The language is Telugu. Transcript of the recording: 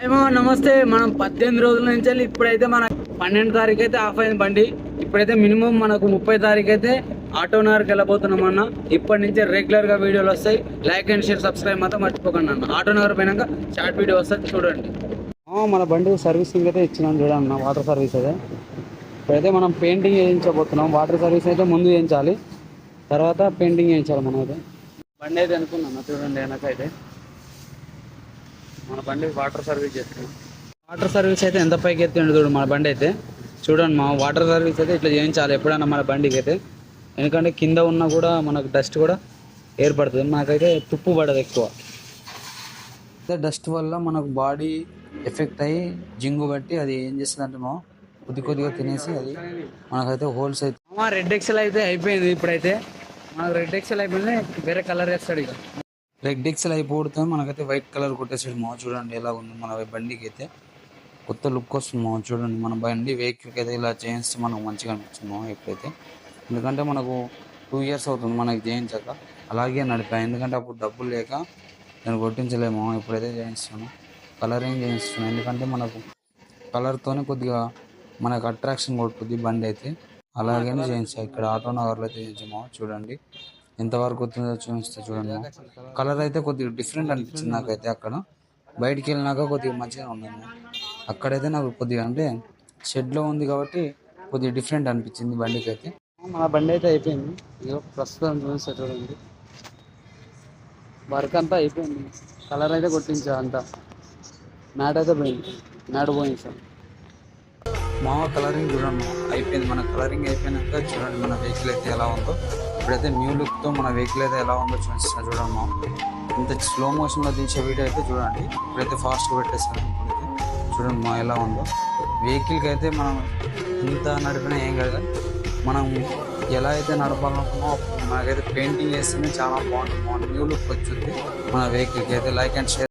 ఏమో నమస్తే. మనం 18 రోజుల నుంచి ఇప్పుడైతే మన 12 తారీఖు అయితే ఆఫ్ అయింది బండి. ఇప్పుడైతే మినిమం మనకు 30 తారీఖు అయితే ఆటో నగర్కి వెళ్ళబోతున్నాం అన్న. ఇప్పటి నుంచి రెగ్యులర్ గా వీడియోలు వస్తాయి. లైక్ అండ్ షేర్ సబ్స్క్రైబ్ మాత్రం మర్చిపోకండి అన్న. ఆటో నగర్ పోయినాక షార్ట్ వీడియో వస్తుంది, చూడండి. మన బండి సర్వీసింగ్ అయితే ఇచ్చినాం చూడన్న, వాటర్ సర్వీస్ అయితే. ఇప్పుడైతే మనం పెయింటింగ్ చేయించబోతున్నాం. వాటర్ సర్వీస్ అయితే ముందు చేయించాలి, తర్వాత పెయింటింగ్ చేయించాలి. మనం అయితే బండి అయితే అనుకున్నాను చూడండి. వెనకైతే మన బండి వాటర్ సర్వీస్ చేస్తున్నాం. వాటర్ సర్వీస్ అయితే ఎంత పైకి ఎత్తిండు చూడు మన బండి అయితే. చూడండి, మా వాటర్ సర్వీస్ అయితే ఇట్లా చేయించాలి ఎప్పుడైనా మన బండికి అయితే. ఎందుకంటే కింద ఉన్నా కూడా మనకు డస్ట్ కూడా ఏర్పడుతుంది. మనకైతే తుప్పు పడదు ఎక్కువ. డస్ట్ వల్ల మనకు బాడీ ఎఫెక్ట్ అయ్యి జింగు బట్టి అది ఏం చేస్తుంది అంటే కొద్దిగా తినేసి అది మనకైతే హోల్స్ అయితే. రెడ్ ఎక్సెల్ అయితే అయిపోయింది. ఇప్పుడైతే మనకు రెడ్ ఎక్సెల్ అయిపోయింది, వేరే కలర్ వేస్తాడు. ఇక రెడ్ ఎక్సెల్ అయిపోతే మనకైతే వైట్ కలర్ కొట్టేసాడు. చూడండి ఎలా ఉంది మన బండికి అయితే. కొత్త లుక్ వస్తుంది చూడండి. మన బండి వెహికల్కి అయితే ఇలా చేయిస్తే మనకు మంచిగా అనిపిస్తుంది ఎప్పుడైతే. ఎందుకంటే మనకు 2 years అవుతుంది మనకి చేయించాక. అలాగే నడిపా, ఎందుకంటే అప్పుడు డబ్బులు లేక నేను కొట్టించలేము. ఇప్పుడైతే చేయిస్తాను, కలరింగ్ చేయిస్తున్నాను. ఎందుకంటే మనకు కలర్తోనే కొద్దిగా మనకు అట్రాక్షన్ కొట్టుద్ది బండి అయితే. అలాగే చేయించాను. ఇక్కడ ఆటో నగర్లో చేయించాము. చూడండి ఎంతవరకు వస్తుందో చూపిస్తా చూడండి. కలర్ అయితే కొద్దిగా డిఫరెంట్ అనిపించింది నాకైతే. అక్కడ బయటికి వెళ్ళినాక కొద్దిగా మంచిగా ఉందండి. అక్కడైతే నాకు కొద్దిగా అంటే షెడ్లో ఉంది కాబట్టి కొద్దిగా డిఫరెంట్ అనిపించింది బండికి అయితే. మన బండి అయితే అయిపోయింది. ఇక ప్రస్తుతం చూపిస్తా చూడండి. వర్క్ అంతా అయిపోయింది. కలర్ అయితే కొట్టించా, అంతా మ్యాట్ అయితే పోయింది, మ్యాట్ పోయింది సార్. కలరింగ్ చూడండి అయిపోయింది. మన కలరింగ్ అయిపోయినాక చూడండి మన వెహికల్ అయితే ఎలా ఉందో. ఇప్పుడైతే న్యూ లుక్తో మన వెహికల్ అయితే ఎలా ఉందో చూపిస్తా చూడండి. ఇంత స్లో మోషన్లో తీసే వీడియో అయితే చూడండి. ఇప్పుడైతే ఫాస్ట్గా పెట్టేస్తాను. ఇప్పుడైతే చూడండి ఎలా ఉందో. వెహికల్కి అయితే మనం ఇంత నడిపినా ఏం కాదు, మనం ఎలా అయితే నడపాలనుకున్నామో మనకైతే పెయింటింగ్ వేస్తేనే చాలా బాగుంటుంది. న్యూ లుక్ వచ్చింది మన వెహికల్కి అయితే. Like and share.